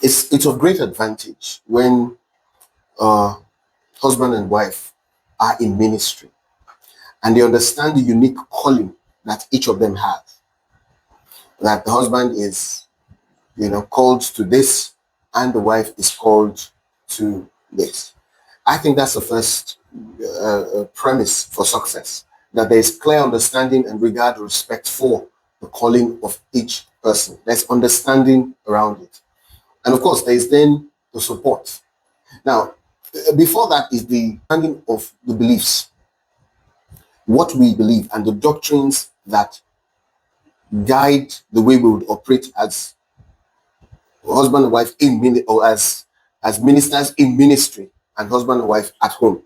it's of great advantage when husband and wife are in ministry and they understand the unique calling that each of them has. That the husband is, called to this, and the wife is called to this. I think that's the first premise for success. That there is clear understanding and regard, respect for the calling of each person. There's understanding around it, and of course, there is then the support. Now, before that is the understanding of the beliefs, what we believe, and the doctrines that guide the way we would operate as husband and wife or as ministers in ministry, and husband and wife at home.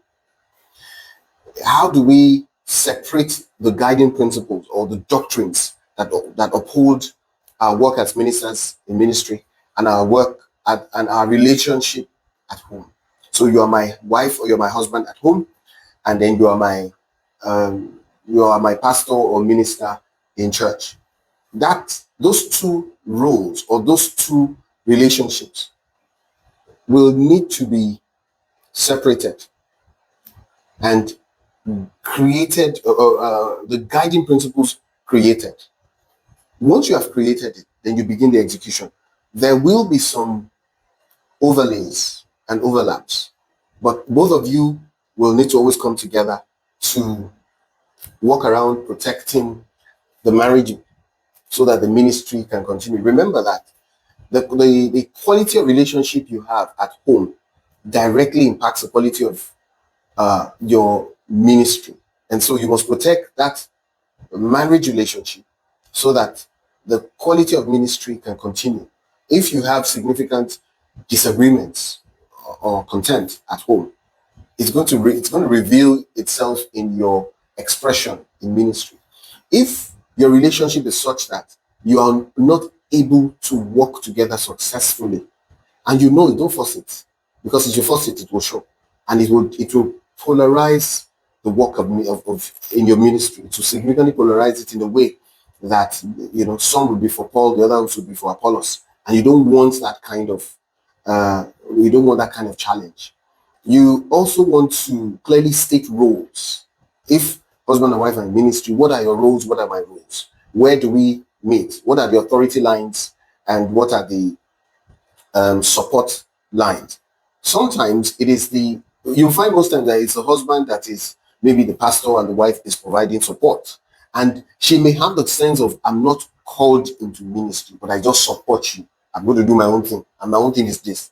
How do we separate the guiding principles or the doctrines that uphold our work as ministers in ministry and our work and our relationship at home? So you are my wife or you're my husband at home, and then you are my pastor or minister in church. Those two roles or those two relationships will need to be separated and created, the guiding principles created. Once you have created it, then you begin the execution. There will be some overlays and overlaps, but both of you will need to always come together to walk around protecting the marriage so that the ministry can continue. Remember that the quality of relationship you have at home directly impacts the quality of your ministry. And so you must protect that marriage relationship so that the quality of ministry can continue. If you have significant disagreements or contempt at home, it's going to reveal itself in your expression in ministry. If your relationship is such that you are not able to work together successfully, and don't force it, because if you force it, it will show, and it will polarize the work of in your ministry. To significantly polarize it in a way that some will be for Paul, the others will be for Apollos, and you don't want that kind of challenge. You also want to clearly state roles. If husband and wife are in ministry, what are your roles? What are my roles? Where do we meet? What are the authority lines? And what are the support lines? Sometimes you'll find most times that it's the husband that is maybe the pastor and the wife is providing support. And she may have the sense of, I'm not called into ministry, but I just support you. I'm going to do my own thing. And my own thing is this.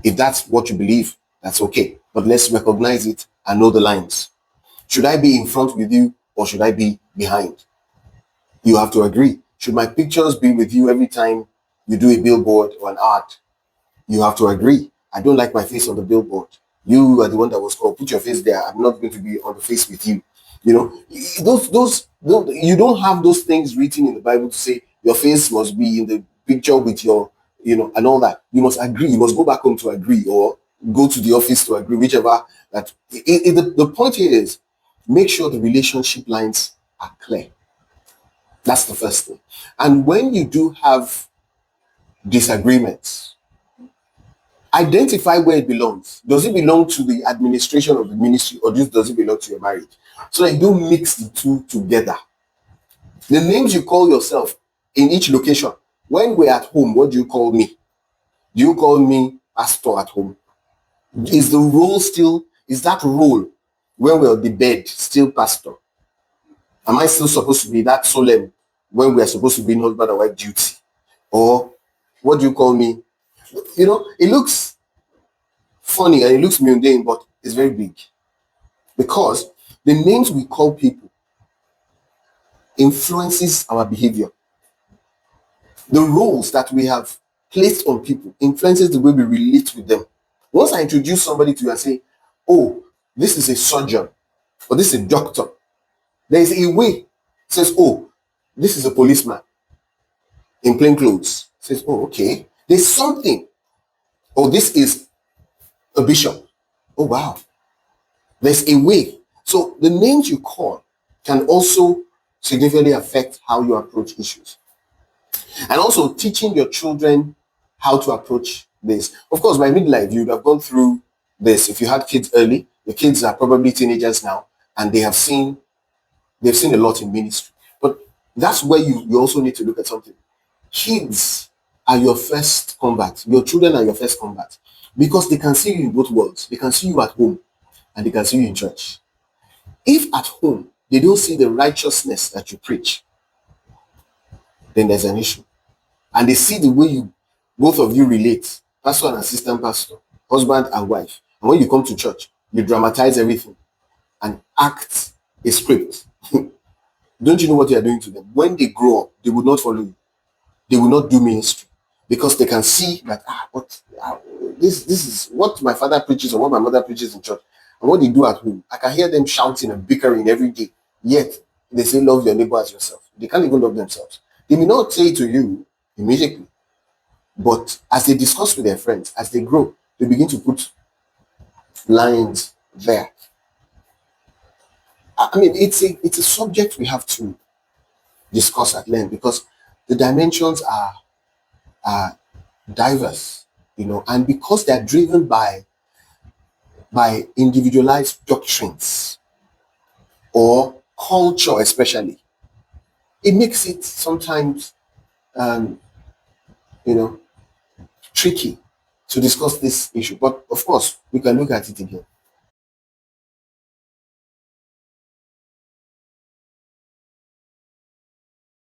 If that's what you believe, that's okay. But let's recognize it and know the lines. Should I be in front with you or should I be behind? You have to agree. Should my pictures be with you every time you do a billboard or an ad? You have to agree. I don't like my face on the billboard. You are the one that was called. Put your face there. I'm not going to be on the face with you. Those you don't have those things written in the Bible to say your face must be in the picture with your, and all that. You must agree. You must go back home to agree, or go to the office to agree, whichever. The point here is, make sure the relationship lines are clear. That's the first thing. And when you do have disagreements, identify where it belongs. Does it belong to the administration of the ministry, or does it belong to your marriage? So that you don't mix the two together. The names you call yourself in each location. When we're at home, what do you call me? Do you call me pastor at home? Is that role when we're on the bed still pastor? Am I still supposed to be that solemn when we are supposed to be in husband and wife duty? Or what do you call me? It looks funny and it looks mundane, but it's very big. Because the names we call people influences our behavior. The roles that we have placed on people influences the way we relate with them. Once I introduce somebody to you and say, oh, this is a surgeon, or this is a doctor, there is a way. It says, oh, this is a policeman in plain clothes. It says, oh, okay. There's something. Oh, this is a bishop. Oh, wow. There's a way. So the names you call can also significantly affect how you approach issues. And also teaching your children how to approach this. Of course, by midlife, you would have gone through this. If you had kids early, the kids are probably teenagers now, and they've seen a lot in ministry. But that's where you also need to look at something. Kids are your first combat. Your children are your first combat because they can see you in both worlds. They can see you at home and they can see you in church. If at home they don't see the righteousness that you preach, then there's an issue. And they see the way you both of you relate, pastor and assistant pastor, husband and wife. And when you come to church, you dramatize everything and act a script. Don't you know what you are doing to them? When they grow up, they will not follow you. They will not do ministry because they can see that this is what my father preaches or what my mother preaches in church and what they do at home. I can hear them shouting and bickering every day. Yet they say love your neighbor as yourself. They can't even love themselves. They may not say it to you immediately, but as they discuss with their friends, as they grow, they begin to put lines there. I mean, it's a subject we have to discuss at length because the dimensions are diverse, and because they're driven by individualized doctrines or culture, especially, it makes it sometimes um, you know tricky to discuss this issue. But of course, we can look at it again.